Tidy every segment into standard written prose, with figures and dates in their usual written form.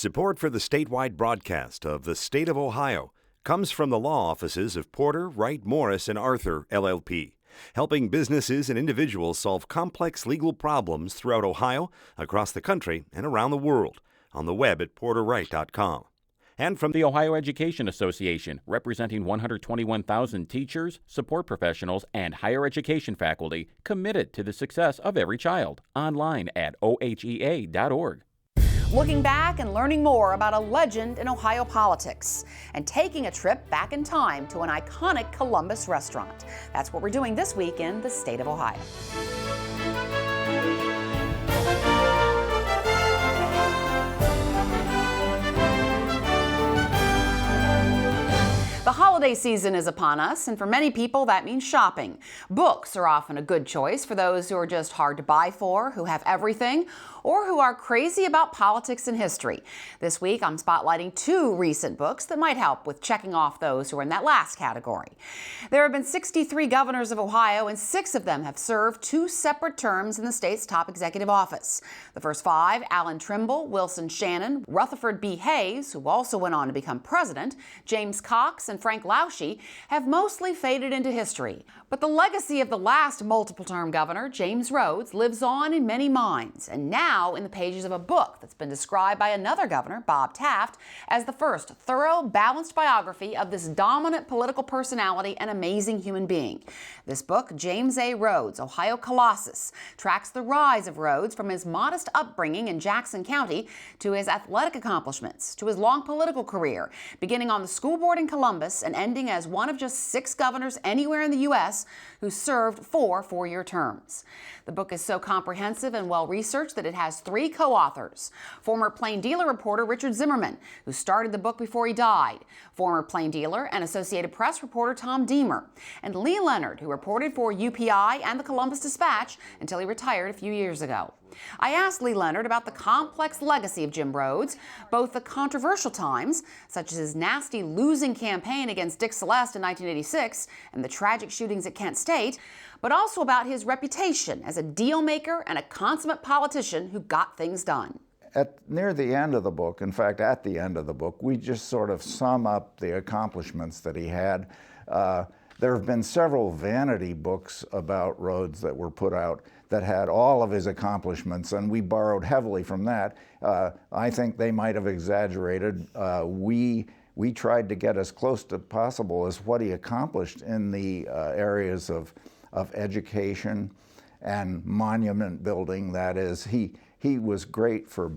Support for the statewide broadcast of the State of Ohio comes from the law offices of Porter, Wright, Morris, and Arthur, LLP, helping businesses and individuals solve complex legal problems throughout Ohio, across the country, and around the world, on the web at porterwright.com. And from the Ohio Education Association, representing 121,000 teachers, support professionals, and higher education faculty committed to the success of every child. Online at ohea.org. Looking back and learning more about a legend in Ohio politics and taking a trip back in time to an iconic Columbus restaurant. That's what we're doing this week in the state of Ohio. The holiday season is upon us, and for many people that means shopping. Books are often a good choice for those who are just hard to buy for, who have everything, or who are crazy about politics and history. This week, I'm spotlighting two recent books that might help with checking off those who are in that last category. There have been 63 governors of Ohio, and 6 of them have served 2 separate terms in the state's top executive office. The first 5, Alan Trimble, Wilson Shannon, Rutherford B. Hayes, who also went on to become president, James Cox, and Frank Lausche, have mostly faded into history. But the legacy of the last multiple-term governor, James Rhodes, lives on in many minds, and now in the pages of a book that's been described by another governor, Bob Taft, as the first thorough, balanced biography of this dominant political personality and amazing human being. This book, James A. Rhodes, Ohio Colossus, tracks the rise of Rhodes from his modest upbringing in Jackson County to his athletic accomplishments, to his long political career, beginning on the school board in Columbus and ending as one of just 6 governors anywhere in the U.S. who served 4 four-year terms. The book is so comprehensive and well-researched that it has 3 co-authors. Former Plain Dealer reporter Richard Zimmerman, who started the book before he died, former Plain Dealer and Associated Press reporter Tom Deemer, and Lee Leonard, who reported for UPI and the Columbus Dispatch until he retired a few years ago. I asked Lee Leonard about the complex legacy of Jim Rhodes, both the controversial times, such as his nasty losing campaign against Dick Celeste in 1986 and the tragic shootings at Kent State, but also about his reputation as a deal maker and a consummate politician who got things done. Near the end of the book, in fact, at the end of the book, we just sort of sum up the accomplishments that he had. There have been several vanity books about Rhodes that were put out that had all of his accomplishments, and we borrowed heavily from that. I think they might have exaggerated. We tried to get as close to possible as what he accomplished in the areas of education and monument building. That is, he was great for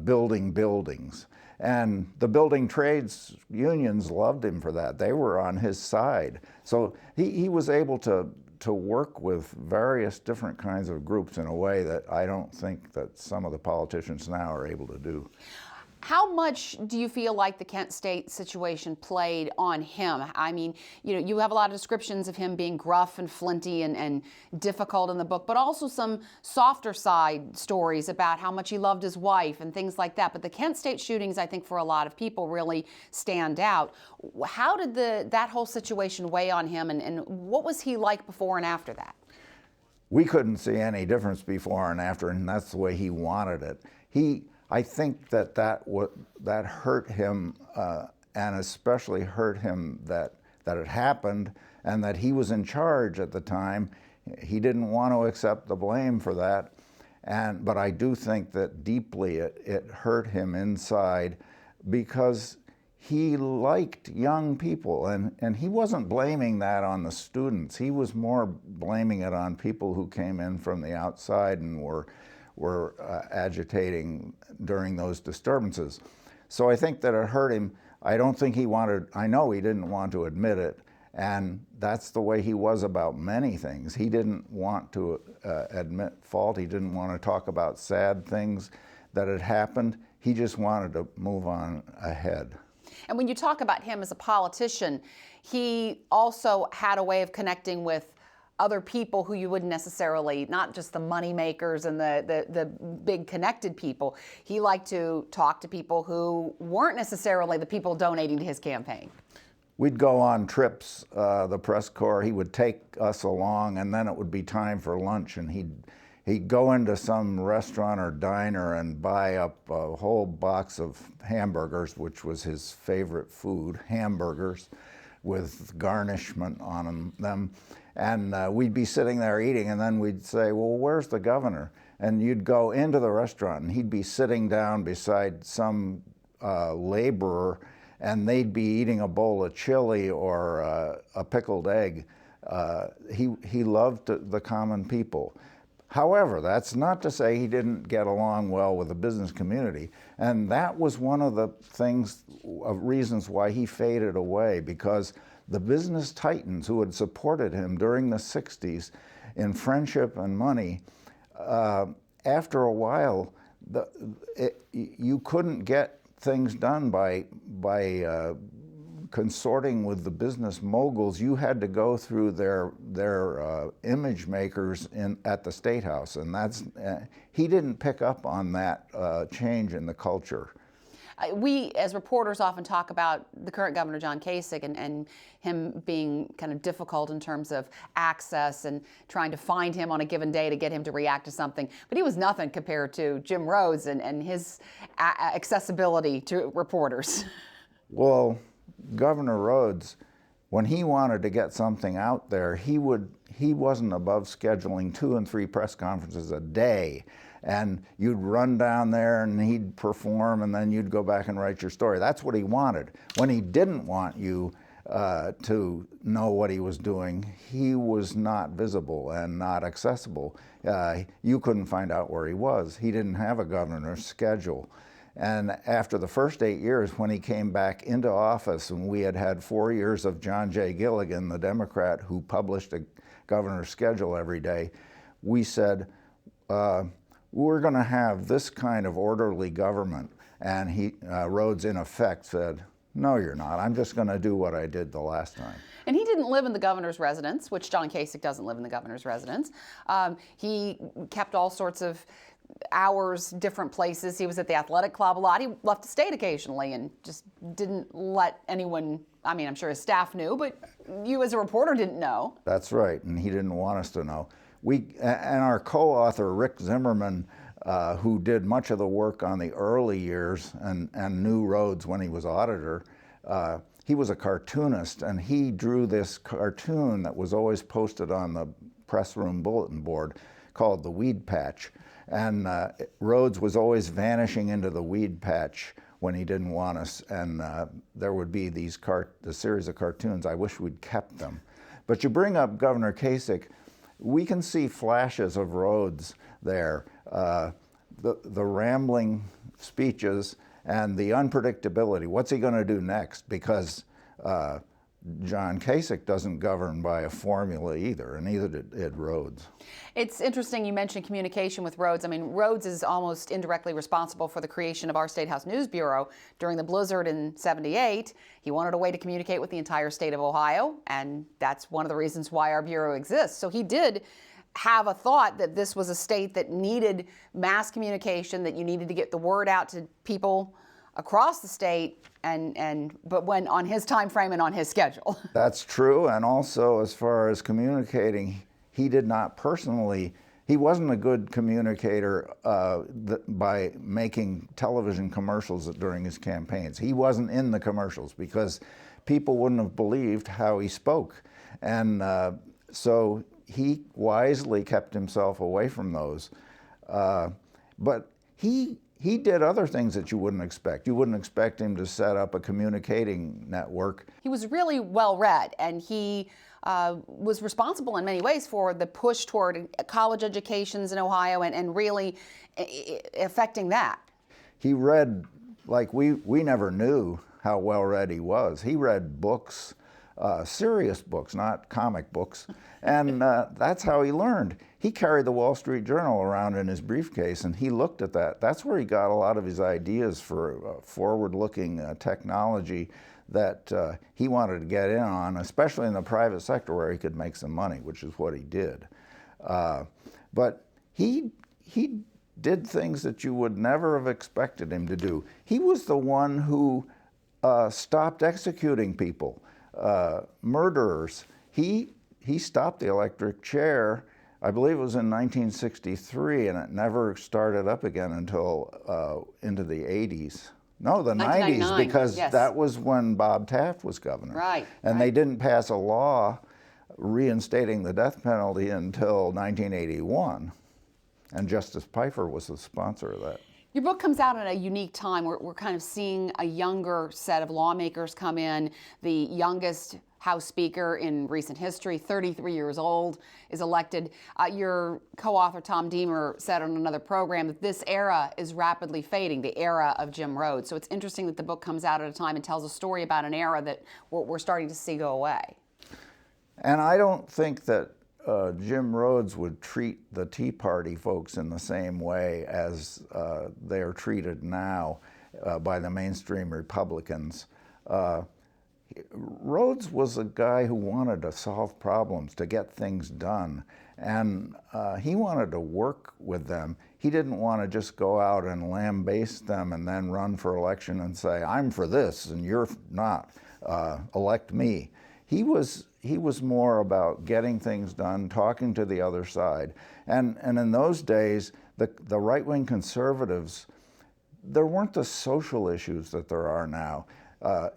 building buildings. And the building trades unions loved him for that. They were on his side. So he was able to work with various different kinds of groups in a way that I don't think that some of the politicians now are able to do. How much do you feel like the Kent State situation played on him? I mean, you have a lot of descriptions of him being gruff and flinty and difficult in the book, but also some softer side stories about how much he loved his wife and things like that. But the Kent State shootings, I think, for a lot of people really stand out. How did that whole situation weigh on him, and what was he like before and after that? We couldn't see any difference before and after, and that's the way he wanted it. I think that hurt him, and especially hurt him that it happened and that he was in charge at the time. He didn't want to accept the blame for that, but I do think that deeply it hurt him inside because he liked young people, and he wasn't blaming that on the students. He was more blaming it on people who came in from the outside and were agitating during those disturbances. So I think that it hurt him. I know he didn't want to admit it, and that's the way he was about many things. He didn't want to admit fault. He didn't want to talk about sad things that had happened. He just wanted to move on ahead. And when you talk about him as a politician, he also had a way of connecting with other people who you wouldn't necessarily, not just the money makers and the big connected people. He liked to talk to people who weren't necessarily the people donating to his campaign. We'd go on trips, the press corps, he would take us along, and then it would be time for lunch, and he'd go into some restaurant or diner and buy up a whole box of hamburgers, which was his favorite food, hamburgers with garnishment on them. And we'd be sitting there eating, and then we'd say, well, where's the governor? And you'd go into the restaurant, and he'd be sitting down beside some laborer, and they'd be eating a bowl of chili or a pickled egg. He loved the common people. However, that's not to say he didn't get along well with the business community. And that was one of the reasons why he faded away, because the business titans who had supported him during the 60s in friendship and money, after a while, you couldn't get things done by consorting with the business moguls. You had to go through their image makers at the State House, and he didn't pick up on that change in the culture. We, as reporters, often talk about the current governor, John Kasich, and him being kind of difficult in terms of access and trying to find him on a given day to get him to react to something. But he was nothing compared to Jim Rhodes and his accessibility to reporters. Well, Governor Rhodes, when he wanted to get something out there, he wasn't above scheduling 2 and 3 press conferences a day. And you'd run down there and he'd perform, and then you'd go back and write your story. That's what he wanted. When he didn't want you to know what he was doing, he was not visible and not accessible. You couldn't find out where he was. He didn't have a governor's schedule. And after the first 8 years, when he came back into office, and we had 4 years of John J. Gilligan, the Democrat, who published a governor's schedule every day, we said, we're going to have this kind of orderly government. And Rhodes, in effect, said, no, you're not. I'm just going to do what I did the last time. And he didn't live in the governor's residence, which John Kasich doesn't live in the governor's residence. He kept all sorts of hours, different places. He was at the athletic club a lot. He left the state occasionally and just didn't let anyone, I mean, I'm sure his staff knew, but you as a reporter didn't know. That's right, and he didn't want us to know. And our co-author, Rick Zimmerman, who did much of the work on the early years and knew Rhodes when he was auditor, he was a cartoonist, and he drew this cartoon that was always posted on the press room bulletin board called The Weed Patch. And Rhodes was always vanishing into the weed patch when he didn't want us, and there would be the series of cartoons. I wish we'd kept them. But you bring up Governor Kasich, we can see flashes of Rhodes there. The rambling speeches and the unpredictability. What's he going to do next? Because John Kasich doesn't govern by a formula either, and neither did Rhodes. It's interesting you mentioned communication with Rhodes. I mean, Rhodes is almost indirectly responsible for the creation of our State House News Bureau. During the blizzard in '78, he wanted a way to communicate with the entire state of Ohio, and that's one of the reasons why our Bureau exists. So he did have a thought that this was a state that needed mass communication, that you needed to get the word out to people across the state, but when on his time frame and on his schedule. That's true, and also as far as communicating, he did not personally, he wasn't a good communicator by making television commercials during his campaigns. He wasn't in the commercials because people wouldn't have believed how he spoke. And so he wisely kept himself away from those. But he did other things that you wouldn't expect. You wouldn't expect him to set up a communicating network. He was really well read, and he was responsible in many ways for the push toward college educations in Ohio and really affecting that. He read like we never knew how well read he was. He read books, serious books, not comic books, and that's how he learned. He carried the Wall Street Journal around in his briefcase, and he looked at that. That's where he got a lot of his ideas for forward-looking technology that he wanted to get in on, especially in the private sector where he could make some money, which is what he did. But he did things that you would never have expected him to do. He was the one who stopped executing people, murderers. He stopped the electric chair I believe it was in 1963, and it never started up again until into the 80s. No, the 90s, because yes. that was when Bob Taft was governor. Right. And they didn't pass a law reinstating the death penalty until 1981. And Justice Pfeiffer was the sponsor of that. Your book comes out at a unique time. We're kind of seeing a younger set of lawmakers come in. The youngest House Speaker in recent history, 33 years old, is elected. Your co-author, Tom Deemer, said on another program that this era is rapidly fading, the era of Jim Rhodes. So it's interesting that the book comes out at a time and tells a story about an era that we're starting to see go away. And I don't think that Jim Rhodes would treat the Tea Party folks in the same way as they are treated now by the mainstream Republicans. Rhodes was a guy who wanted to solve problems, to get things done, and he wanted to work with them. He didn't want to just go out and lambaste them and then run for election and say, I'm for this and you're not, elect me. He was more about getting things done, talking to the other side. And in those days, the right-wing conservatives, there weren't the social issues that there are now.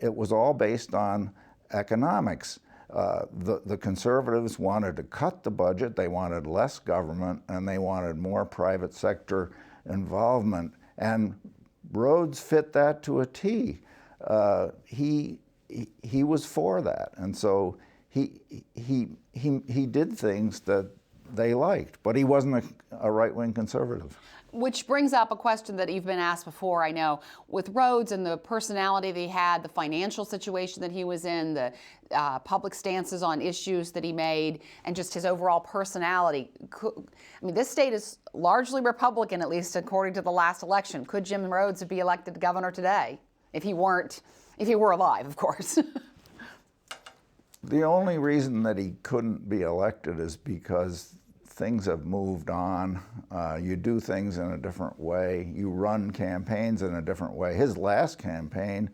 It was all based on economics. The conservatives wanted to cut the budget, they wanted less government, and they wanted more private sector involvement. And Rhodes fit that to a T. He was for that, and so he did things that they liked, but he wasn't a right-wing conservative. Which brings up a question that you've been asked before, I know. With Rhodes and the personality that he had, the financial situation that he was in, the public stances on issues that he made, and just his overall personality. I mean, this state is largely Republican, at least according to the last election. Could Jim Rhodes be elected governor today? If he were alive, of course. The only reason that he couldn't be elected is because things have moved on. You do things in a different way. You run campaigns in a different way. His last campaign,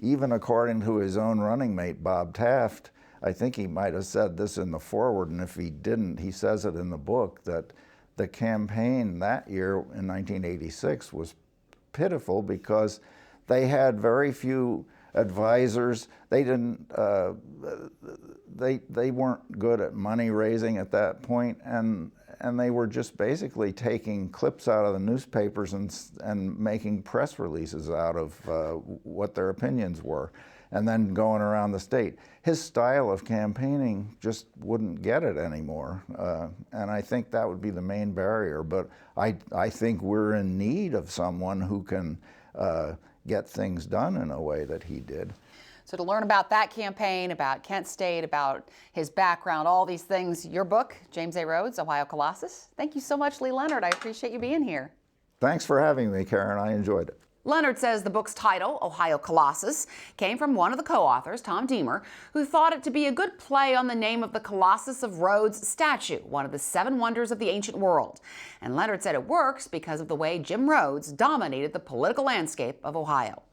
even according to his own running mate, Bob Taft, I think he might have said this in the foreword, and if he didn't, he says it in the book, that the campaign that year in 1986 was pitiful because they had very few advisors. They didn't. They weren't good at money raising at that point, and they were just basically taking clips out of the newspapers and making press releases out of what their opinions were, and then going around the state. His style of campaigning just wouldn't get it anymore, and I think that would be the main barrier. But I think we're in need of someone who can get things done in a way that he did. So to learn about that campaign, about Kent State, about his background, all these things, your book, James A. Rhodes, Ohio Colossus. Thank you so much, Lee Leonard. I appreciate you being here. Thanks for having me, Karen. I enjoyed it. Leonard says the book's title, Ohio Colossus, came from one of the co-authors, Tom Deemer, who thought it to be a good play on the name of the Colossus of Rhodes statue, one of the 7 wonders of the ancient world. And Leonard said it works because of the way Jim Rhodes dominated the political landscape of Ohio.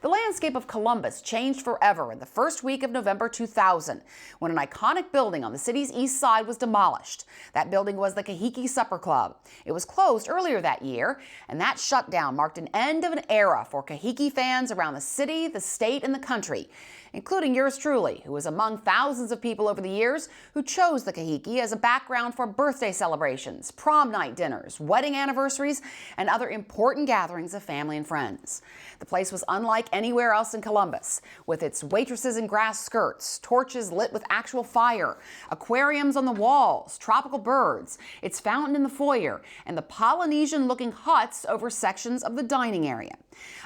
The landscape of Columbus changed forever in the first week of November 2000, when an iconic building on the city's east side was demolished. That building was the Kahiki Supper Club. It was closed earlier that year, and that shutdown marked an end of an era for Kahiki fans around the city, the state, and the country, including yours truly, who was among thousands of people over the years who chose the Kahiki as a background for birthday celebrations, prom night dinners, wedding anniversaries, and other important gatherings of family and friends. The place was unlike anywhere else in Columbus, with its waitresses in grass skirts, torches lit with actual fire, aquariums on the walls, tropical birds, its fountain in the foyer, and the Polynesian-looking huts over sections of the dining area.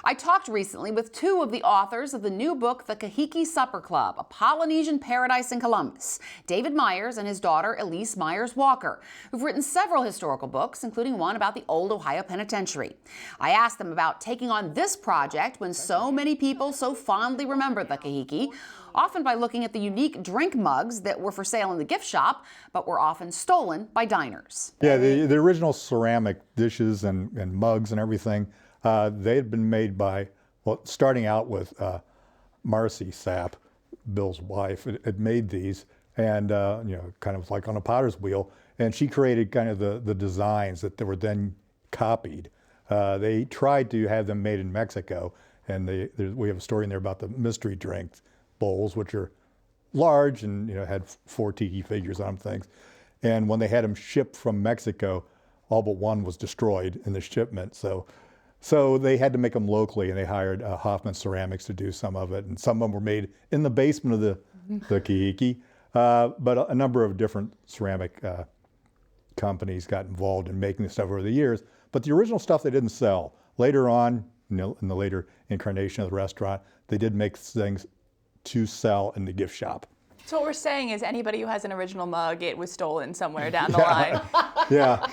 I talked recently with 2 of the authors of the new book, The Kahiki Supper Club, A Polynesian Paradise in Columbus, David Myers and his daughter, Elise Myers-Walker, who've written several historical books, including one about the old Ohio Penitentiary. I asked them about taking on this project when so many people so fondly remember the Kahiki, often by looking at the unique drink mugs that were for sale in the gift shop, but were often stolen by diners. Yeah, the original ceramic dishes and mugs and everything, they had been made by, well, starting out with Marcy Sapp, Bill's wife, had made these, and kind of like on a potter's wheel, And she created kind of the designs that were then copied. They tried to have them made in Mexico, and we have a story in there about the mystery drink bowls, which are large and had 4 tiki figures on them, things. And when they had them shipped from Mexico, all but one was destroyed in the shipment. So they had to make them locally, and they hired Hoffman Ceramics to do some of it. And some of them were made in the basement of the Kahiki. But a number of different ceramic companies got involved in making this stuff over the years. But the original stuff they didn't sell. Later on, in the later incarnation of the restaurant, they did make things to sell in the gift shop. So what we're saying is anybody who has an original mug, it was stolen somewhere down the line. Yeah.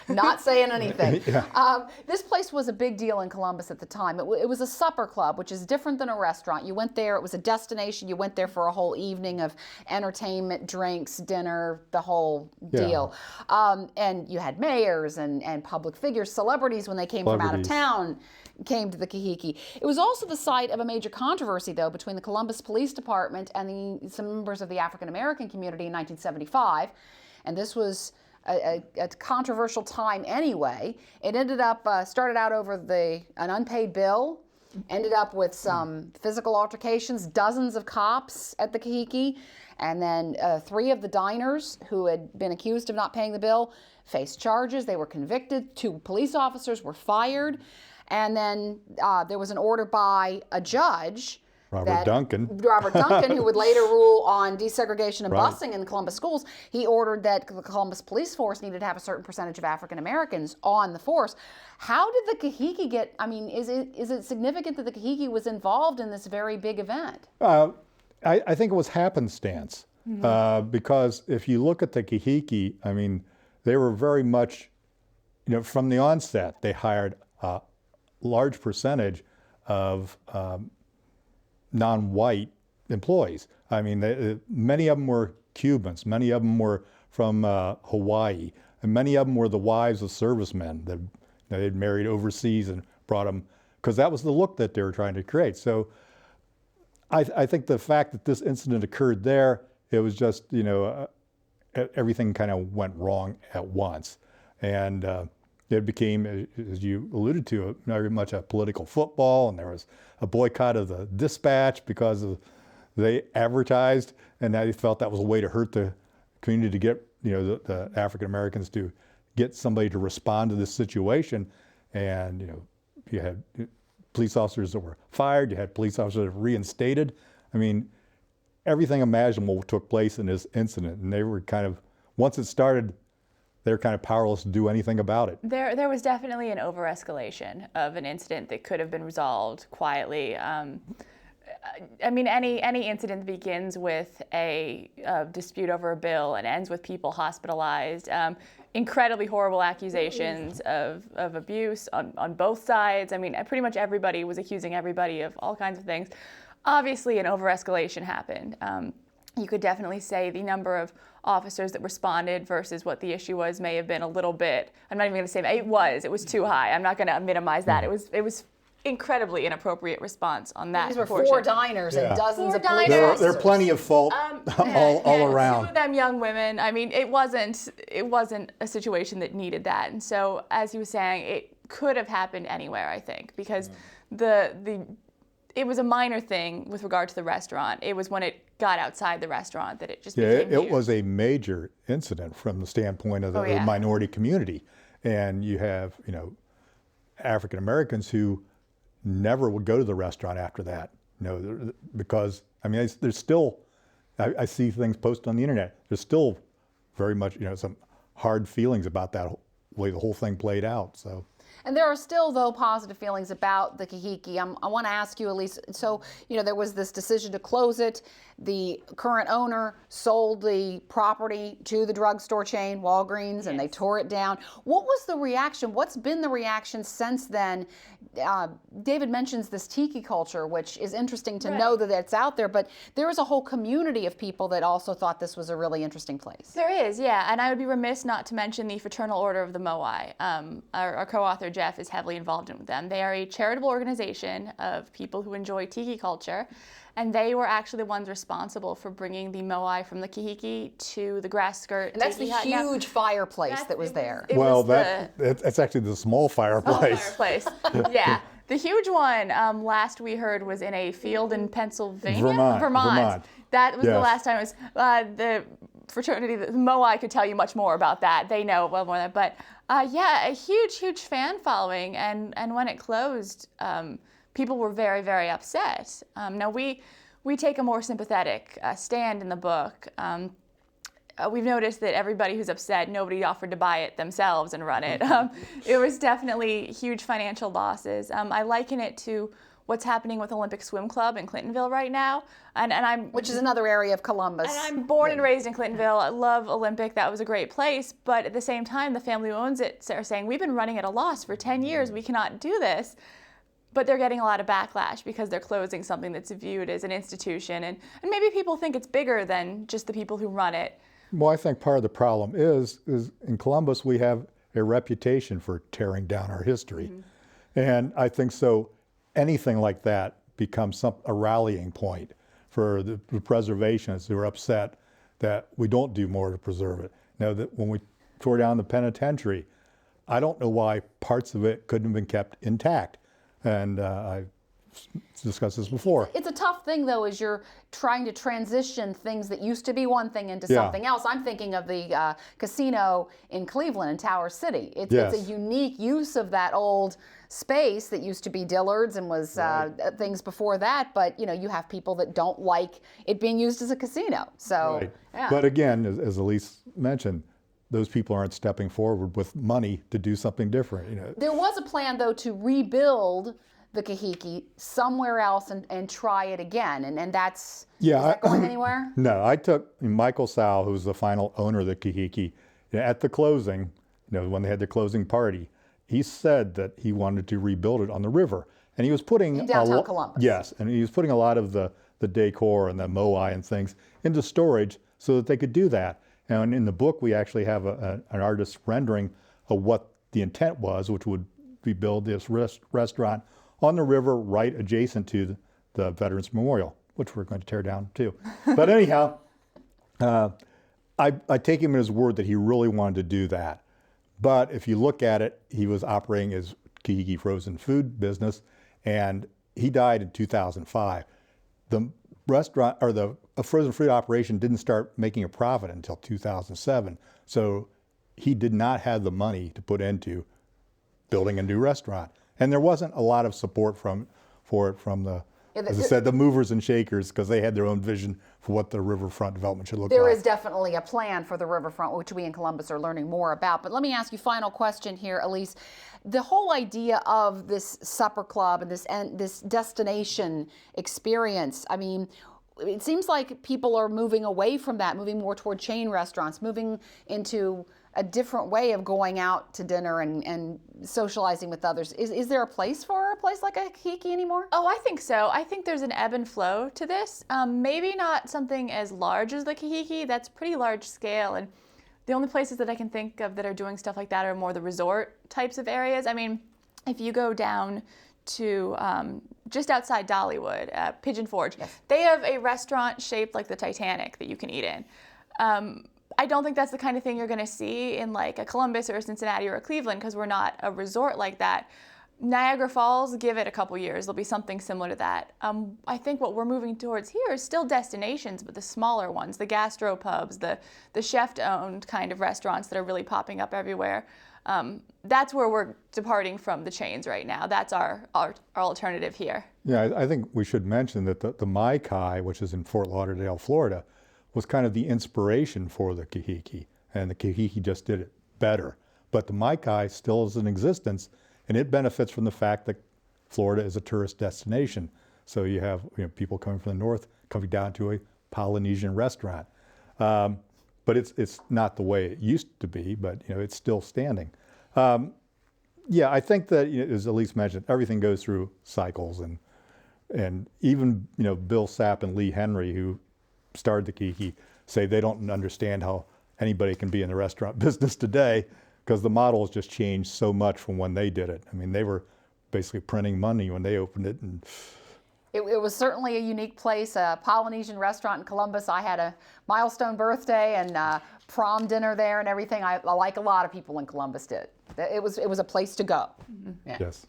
Not saying anything. Yeah. This place was a big deal in Columbus at the time. It was a supper club, which is different than a restaurant. You went there, it was a destination. You went there for a whole evening of entertainment, drinks, dinner, the whole deal. And you had mayors and public figures, celebrities when they came from out of town came to the Kahiki. It was also the site of a major controversy, though, between the Columbus Police Department and some members of the African American community in 1975. And this was a controversial time anyway. It ended up, started out over an unpaid bill, ended up with some physical altercations, dozens of cops at the Kahiki, and then 3 of the diners who had been accused of not paying the bill faced charges. They were convicted. 2 police officers were fired. And then there was an order by a judge, Robert Duncan, who would later rule on desegregation and busing in the Columbus schools. He ordered that the Columbus police force needed to have a certain percentage of African Americans on the force. How did the Kahiki get, is it significant that the Kahiki was involved in this very big event? I think it was happenstance. Because if you look at the Kahiki, they were very much, from the onset, they hired a large percentage of non-white employees. Many of them were Cubans, many of them were from Hawaii, and many of them were the wives of servicemen that they'd married overseas and brought them, because that was the look that they were trying to create. So I think the fact that this incident occurred there, it was just, everything kind of went wrong at once. And it became, as you alluded to, very much a political football, and there was a boycott of the Dispatch because they advertised, and they felt that was a way to hurt the community, to get the African Americans to get somebody to respond to this situation. And you had police officers that were fired, you had police officers that were reinstated. Everything imaginable took place in this incident, and they were kind of, once it started, they're kind of powerless to do anything about it. There was definitely an over-escalation of an incident that could have been resolved quietly. Any incident that begins with a dispute over a bill and ends with people hospitalized, incredibly horrible accusations of abuse on both sides. Pretty much everybody was accusing everybody of all kinds of things. Obviously, an over-escalation happened. You could definitely say the number of officers that responded versus what the issue was may have been a little bit, I'm not even going to say it was too high. I'm not going to minimize that. It was incredibly inappropriate response on that. These were portion. 4 diners and dozens of police officers. There are plenty of fault all around. 2 of them young women. It wasn't a situation that needed that. And so, as he was saying, it could have happened anywhere, I think, because it was a minor thing with regard to the restaurant. It was when it got outside the restaurant that it just became huge. It was a major incident from the standpoint of the minority community. And you have, African Americans who never would go to the restaurant after that, because, there's still, I see things posted on the internet, there's still very much, some hard feelings about that way the whole thing played out, so. And there are still, though, positive feelings about the Kahiki. I want to ask you, Elise, so, there was this decision to close it. The current owner sold the property to the drugstore chain, Walgreens, and they tore it down. What was the reaction? What's been the reaction since then? David mentions this tiki culture, which is interesting to know that it's out there, but there is a whole community of people that also thought this was a really interesting place. There is, yeah, and I would be remiss not to mention the Fraternal Order of the Moai. Our co-author brother Jeff is heavily involved in them. They are a charitable organization of people who enjoy tiki culture, and they were actually the ones responsible for bringing the moai from the Kahiki to the grass skirt. And that's the huge fireplace that was there. That's actually the small fireplace. Yeah. The huge one, last we heard, was in a field in Pennsylvania? Vermont. That was the last time. It was the fraternity, the moai could tell you much more about that. They know well more than that. But yeah, a huge fan following. And when it closed, people were very, very upset. Now we take a more sympathetic stand in the book. We've noticed that everybody who's upset, nobody offered to buy it themselves and run it. It was definitely huge financial losses. I liken it to what's happening with Olympic Swim Club in Clintonville right now. Which is another area of Columbus. And I'm born and raised in Clintonville. I love Olympic. That was a great place. But at the same time, the family who owns it are saying, we've been running at a loss for 10 years. We cannot do this. But they're getting a lot of backlash because they're closing something that's viewed as an institution. And maybe people think it's bigger than just the people who run it. Well, I think part of the problem is in Columbus we have a reputation for tearing down our history. And I think so anything like that becomes a rallying point for the preservationists who are upset that we don't do more to preserve it. Now, that when we tore down the penitentiary, I don't know why parts of it couldn't have been kept intact. And I've discussed this before. It's a tough thing, though, as you're trying to transition things that used to be one thing into something else. I'm thinking of the casino in Cleveland, in Tower City. It's a unique use of that old space that used to be Dillard's and was things before that. But, you have people that don't like it being used as a casino. So, But again, as Elise mentioned, those people aren't stepping forward with money to do something different. There was a plan, though, to rebuild the Kahiki somewhere else and try it again, and that's is that going anywhere? No, I took Michael Sal, who was the final owner of the Kahiki, at the closing, when they had the closing party, he said that he wanted to rebuild it on the river, and he was putting in downtown Columbus. Yes, and he was putting a lot of the decor and the moai and things into storage so that they could do that. And in the book, we actually have an artist's rendering of what the intent was, which would be build this restaurant on the river right adjacent to the Veterans Memorial, which we're going to tear down too. But anyhow, I take him at his word that he really wanted to do that. But if you look at it, he was operating his Kahiki frozen food business, and he died in 2005. The restaurant, or the frozen food operation, didn't start making a profit until 2007. So he did not have the money to put into building a new restaurant. And there wasn't a lot of support for it from the, as I said, the movers and shakers, because they had their own vision for what the riverfront development should look like. There is definitely a plan for the riverfront, which we in Columbus are learning more about. But let me ask you, final question here, Elise. The whole idea of this supper club and this destination experience, I mean, it seems like people are moving away from that, moving more toward chain restaurants, moving into a different way of going out to dinner and socializing with others. Is there a place for a place like a Kahiki anymore? Oh, I think so. I think there's an ebb and flow to this. Maybe not something as large as the Kahiki. That's pretty large scale. And the only places that I can think of that are doing stuff like that are more the resort types of areas. I mean, if you go down to just outside Dollywood, Pigeon Forge, they have a restaurant shaped like the Titanic that you can eat in. I don't think that's the kind of thing you're going to see in like a Columbus or a Cincinnati or a Cleveland, because we're not a resort like that. Niagara Falls, give it a couple years, there'll be something similar to that. I think what we're moving towards here is still destinations, but the smaller ones, the gastropubs, the chef-owned kind of restaurants that are really popping up everywhere. That's where we're departing from the chains right now. That's our alternative here. Yeah, I think we should mention that the Mai-Kai, which is in Fort Lauderdale, Florida, was kind of the inspiration for the Kahiki, and the Kahiki just did it better. But the Mai-Kai still is in existence, and it benefits from the fact that Florida is a tourist destination. So you have people coming from the north coming down to a Polynesian restaurant. But it's not the way it used to be, but it's still standing. Yeah, I think that, as Elise mentioned, everything goes through cycles, and even Bill Sapp and Lee Henry, who started the Kahiki, say they don't understand how anybody can be in the restaurant business today, because the model has just changed so much from when they did it. I mean, they were basically printing money when they opened it. And it was certainly a unique place, a Polynesian restaurant in Columbus. I had a milestone birthday and prom dinner there and everything. I like a lot of people in Columbus did. It was a place to go. Yeah. yes.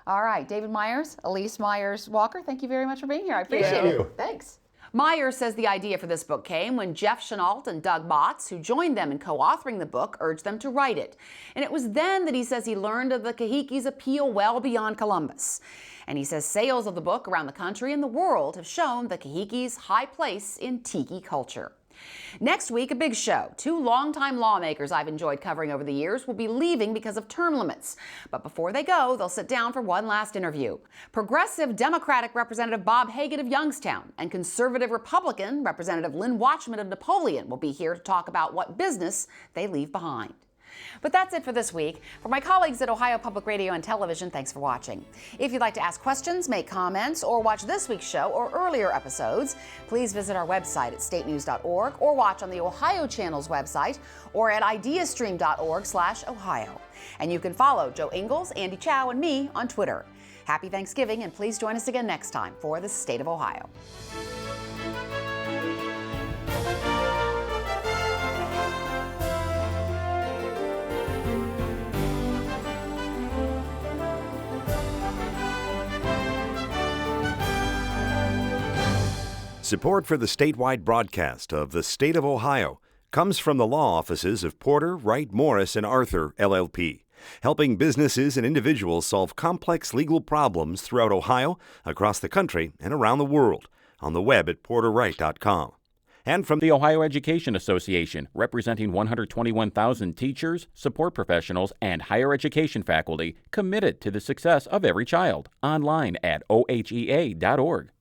All right, David Myers, Elise Myers-Walker, thank you very much for being here. I appreciate Thank you. it. Thanks. Myers says the idea for this book came when Jeff Chenault and Doug Motz, who joined them in co-authoring the book, urged them to write it. And it was then that he says he learned of the Kahiki's appeal well beyond Columbus. And he says sales of the book around the country and the world have shown the Kahiki's high place in tiki culture. Next week, a big show. 2 longtime lawmakers I've enjoyed covering over the years will be leaving because of term limits. But before they go, they'll sit down for one last interview. Progressive Democratic Representative Bob Hagan of Youngstown and conservative Republican Representative Lynn Watchman of Napoleon will be here to talk about what business they leave behind. But that's it for this week. For my colleagues at Ohio Public Radio and Television, thanks for watching. If you'd like to ask questions, make comments, or watch this week's show or earlier episodes, please visit our website at statenews.org or watch on the Ohio Channel's website or at ideastream.org/Ohio. And you can follow Joe Ingles, Andy Chow, and me on Twitter. Happy Thanksgiving, and please join us again next time for the State of Ohio. Support for the statewide broadcast of the State of Ohio comes from the law offices of Porter, Wright, Morris, and Arthur, LLP, helping businesses and individuals solve complex legal problems throughout Ohio, across the country, and around the world, on the web at porterwright.com. And from The Ohio Education Association, representing 121,000 teachers, support professionals, and higher education faculty committed to the success of every child. Online at ohea.org.